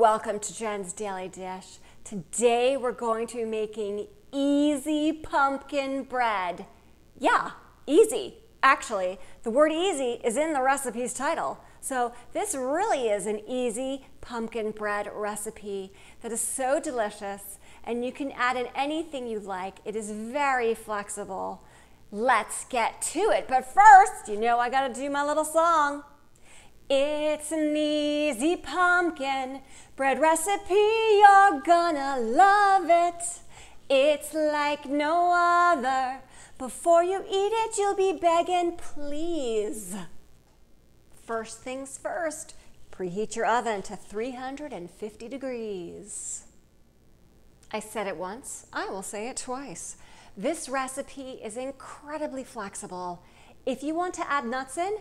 Welcome to Jen's Daily Dish. Today we're going to be making easy pumpkin bread. Yeah, easy. Actually, the word easy is in the recipe's title. So this really is an easy pumpkin bread recipe that is so delicious, and you can add in anything you like. It is very flexible. Let's get to it. But first, you know I gotta do my little song. It's an easy pumpkin bread recipe, you're gonna love it. It's like no other. Before you eat it, you'll be begging, please. First things first, preheat your oven to 350 degrees. I said it once, I will say it twice. This recipe is incredibly flexible. If you want to add nuts in,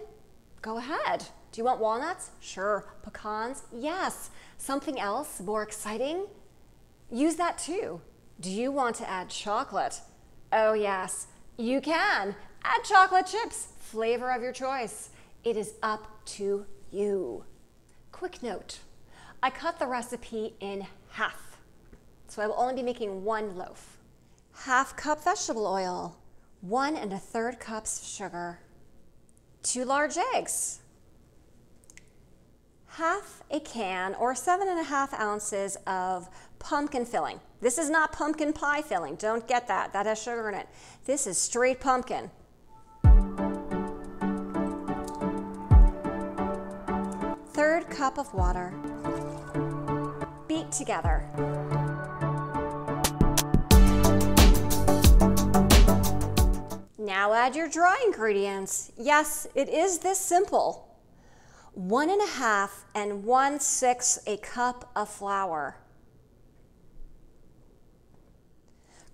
go ahead. Do you want walnuts? Sure. Pecans? Yes. Something else more exciting? Use that too. Do you want to add chocolate? Oh yes, you can. Add chocolate chips, flavor of your choice. It is up to you. Quick note, I cut the recipe in half, so I will only be making one loaf. Half cup vegetable oil, 1 1/3 cups sugar, 2 large eggs, half a can or 7½ ounces of pumpkin filling. This is not pumpkin pie filling. Don't get that. That has sugar in it. This is straight pumpkin. 1/3 cup of water. Beat together. Now add your dry ingredients. Yes, it is this simple. 1 1/2 and 1/6 a cup of flour.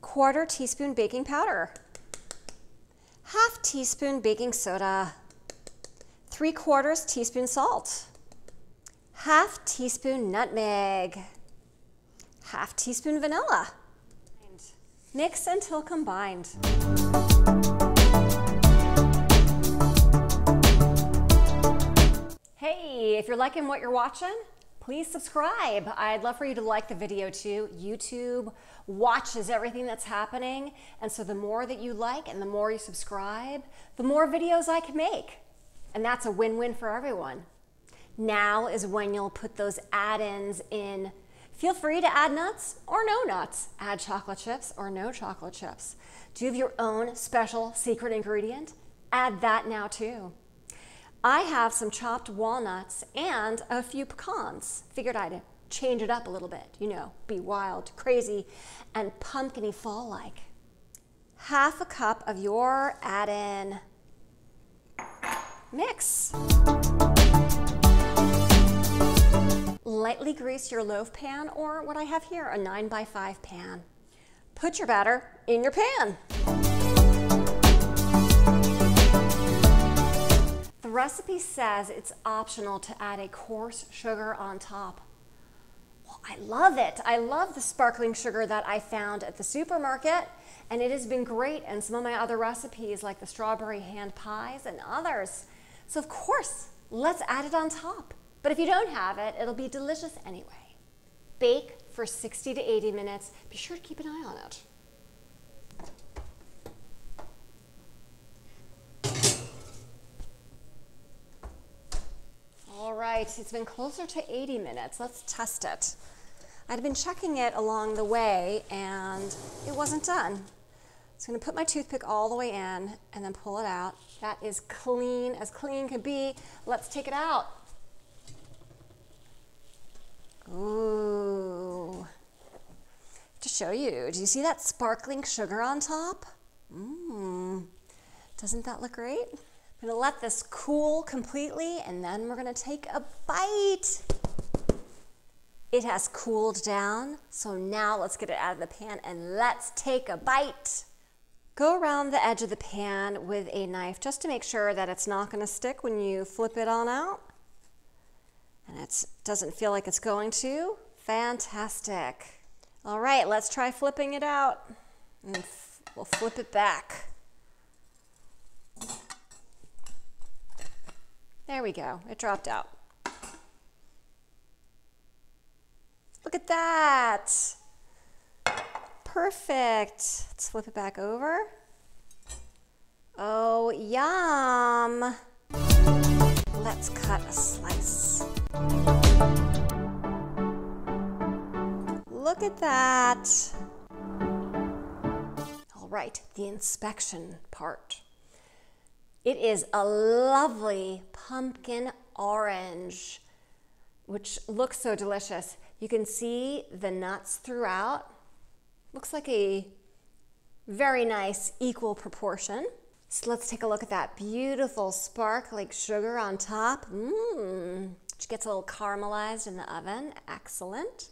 1/4 teaspoon baking powder. 1/2 teaspoon baking soda. 3/4 teaspoon salt. 1/2 teaspoon nutmeg. 1/2 teaspoon vanilla. Mix until combined. Hey, if you're liking what you're watching, please subscribe. I'd love for you to like the video too. YouTube watches everything that's happening, and so the more that you like and the more you subscribe, the more videos I can make. And that's a win-win for everyone. Now is when you'll put those add-ins in. Feel free to add nuts or no nuts. Add chocolate chips or no chocolate chips. Do you have your own special secret ingredient? Add that now too. I have some chopped walnuts and a few pecans. Figured I'd change it up a little bit, you know, be wild, crazy, and pumpkin-y fall-like. 1/2 cup of your add-in. Mix. Lightly grease your loaf pan, or what I have here, a 9x5 pan. Put your batter in your pan. The recipe says it's optional to add a coarse sugar on top. Well, I love it. I love the sparkling sugar that I found at the supermarket, and it has been great in some of my other recipes like the strawberry hand pies and others. So of course, let's add it on top. But if you don't have it, it'll be delicious anyway. Bake for 60 to 80 minutes. Be sure to keep an eye on it. All right, it's been closer to 80 minutes. Let's test it. I'd been checking it along the way and it wasn't done. So I'm gonna put my toothpick all the way in and then pull it out. That is clean as clean can be. Let's take it out. Ooh. To show you, do you see that sparkling sugar on top? Doesn't that look great? I'm gonna let this cool completely and then we're gonna take a bite. It has cooled down, so now let's get it out of the pan and let's take a bite. Go around the edge of the pan with a knife just to make sure that it's not gonna stick when you flip it on out. And it doesn't feel like it's going to. Fantastic. All right, let's try flipping it out. And we'll flip it back. There we go, it dropped out. Look at that. Perfect. Let's flip it back over. Oh, yum. Let's cut a slice. Look at that. All right, the inspection part. It is a lovely pumpkin orange, which looks so delicious. You can see the nuts throughout. Looks like a very nice equal proportion. So let's take a look at that beautiful sparkling sugar on top. Which gets a little caramelized in the oven. Excellent.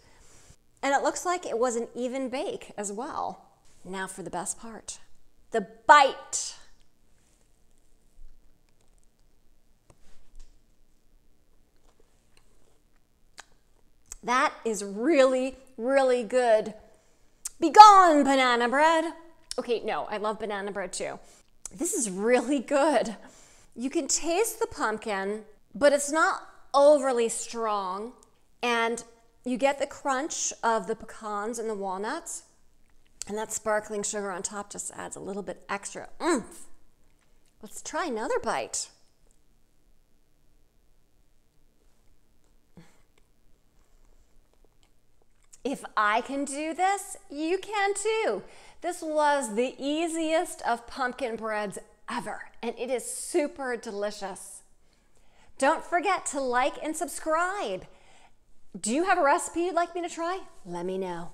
And it looks like it was an even bake as well. Now for the best part, the bite. That is really, really good. Be gone, banana bread. Okay, no, I love banana bread too. This is really good. You can taste the pumpkin, but it's not overly strong. And you get the crunch of the pecans and the walnuts. And that sparkling sugar on top just adds a little bit extra oomph. Let's try another bite. If I can do this, you can too. This was the easiest of pumpkin breads ever, and it is super delicious. Don't forget to like and subscribe. Do you have a recipe you'd like me to try? Let me know.